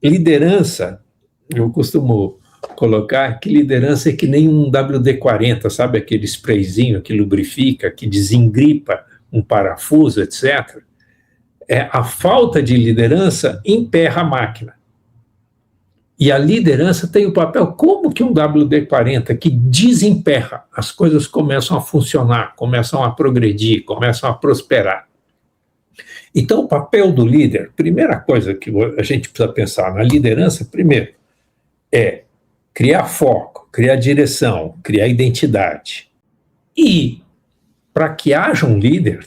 Liderança, eu costumo colocar que liderança é que nem um WD-40, sabe aquele sprayzinho que lubrifica, que desengripa um parafuso, etc. A falta de liderança emperra a máquina. E a liderança tem o papel como que um WD-40 que desemperra, as coisas começam a funcionar, começam a progredir, começam a prosperar. Então, o papel do líder, primeira coisa que a gente precisa pensar na liderança, primeiro, é criar foco, criar direção, criar identidade. E, para que haja um líder,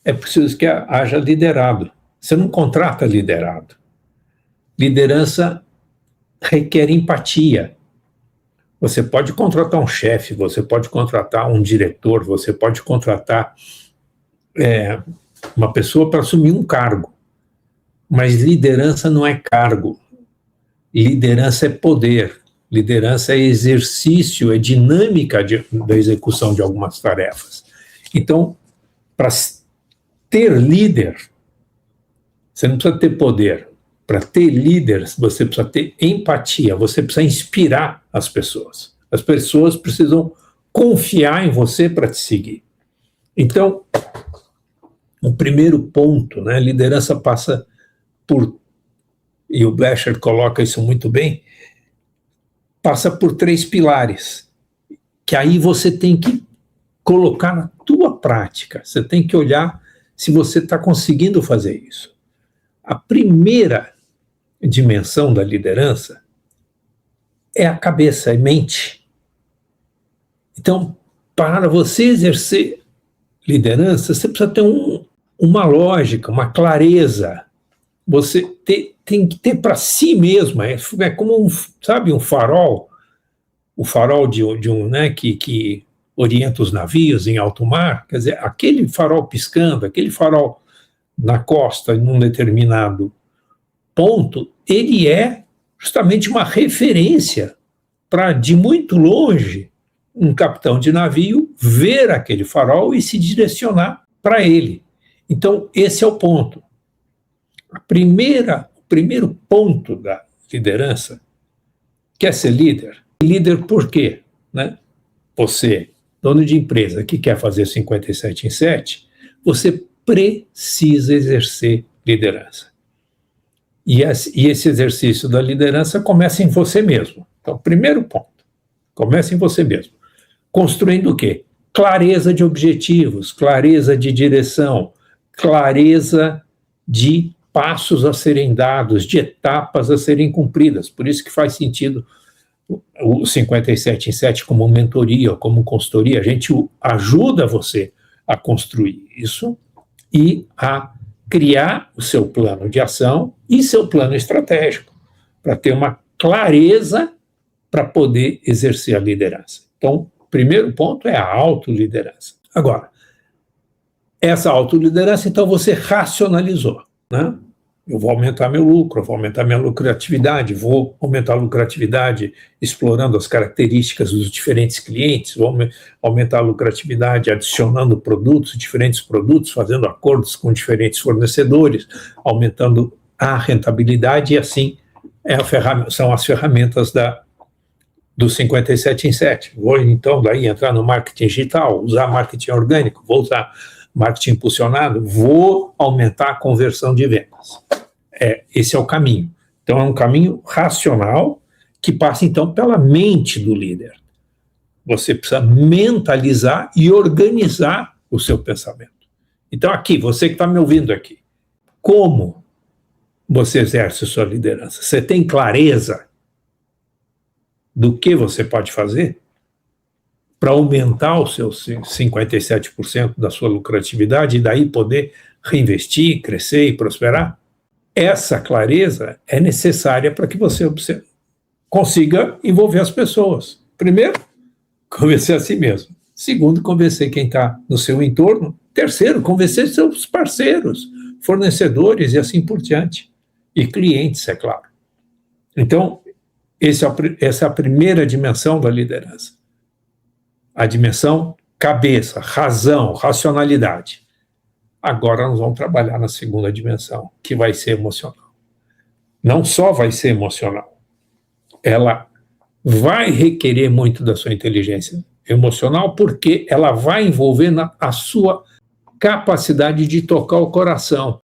é preciso que haja liderado. Você não contrata liderado. Liderança requer empatia. Você pode contratar um chefe, você pode contratar um diretor, você pode contratar uma pessoa para assumir um cargo. Mas liderança não é cargo. Liderança é poder. Liderança é exercício, é dinâmica da execução de algumas tarefas. Então, para ter líder, você não precisa ter poder. Para ter líderes, você precisa ter empatia, você precisa inspirar as pessoas. As pessoas precisam confiar em você para te seguir. Então, o primeiro ponto, né, liderança passa por, e o Blecher coloca isso muito bem, passa por 3 pilares, que aí você tem que colocar na tua prática, você tem que olhar se você está conseguindo fazer isso. A primeira dimensão da liderança é a cabeça, é mente. Então, para você exercer liderança, você precisa ter uma lógica, uma clareza. Você tem que ter para si mesmo. É como um farol, o farol de um, né, que orienta os navios em alto mar. Quer dizer, aquele farol piscando, aquele farol na costa em um determinado ponto, ele é justamente uma referência para, de muito longe, um capitão de navio ver aquele farol e se direcionar para ele. Então, esse é o ponto. O primeiro ponto da liderança, quer ser líder? Líder por quê? Né? Você, dono de empresa que quer fazer 57 em 7, você precisa exercer liderança. E esse exercício da liderança começa em você mesmo. Então, primeiro ponto, começa em você mesmo. Construindo o quê? Clareza de objetivos, clareza de direção, clareza de passos a serem dados, de etapas a serem cumpridas. Por isso que faz sentido o 57 em 7 como mentoria, como consultoria. A gente ajuda você a construir isso e a criar o seu plano de ação e seu plano estratégico, para ter uma clareza para poder exercer a liderança. Então, o primeiro ponto é a autoliderança. Agora, essa autoliderança, então, você racionalizou, né? Eu vou aumentar meu lucro, eu vou aumentar minha lucratividade, vou aumentar a lucratividade explorando as características dos diferentes clientes, vou aumentar a lucratividade adicionando produtos, diferentes produtos, fazendo acordos com diferentes fornecedores, aumentando a rentabilidade e assim são as ferramentas do 57 em 7. Vou então daí entrar no marketing digital, usar marketing orgânico, vou usar marketing impulsionado, vou aumentar a conversão de vendas. Esse é o caminho. Então, é um caminho racional que passa, então, pela mente do líder. Você precisa mentalizar e organizar o seu pensamento. Então, aqui, você que está me ouvindo aqui, como você exerce sua liderança? Você tem clareza do que você pode fazer para aumentar os seus 57% da sua lucratividade e daí poder reinvestir, crescer e prosperar? Essa clareza é necessária para que você consiga envolver as pessoas. Primeiro, convencer a si mesmo. Segundo, convencer quem está no seu entorno. Terceiro, convencer seus parceiros, fornecedores e assim por diante. E clientes, é claro. Então, essa é a primeira dimensão da liderança. A dimensão cabeça, razão, racionalidade. Agora nós vamos trabalhar na segunda dimensão, que vai ser emocional. não só vai ser emocional, ela vai requerer muito da sua inteligência emocional, porque ela vai envolver a sua capacidade de tocar o coração.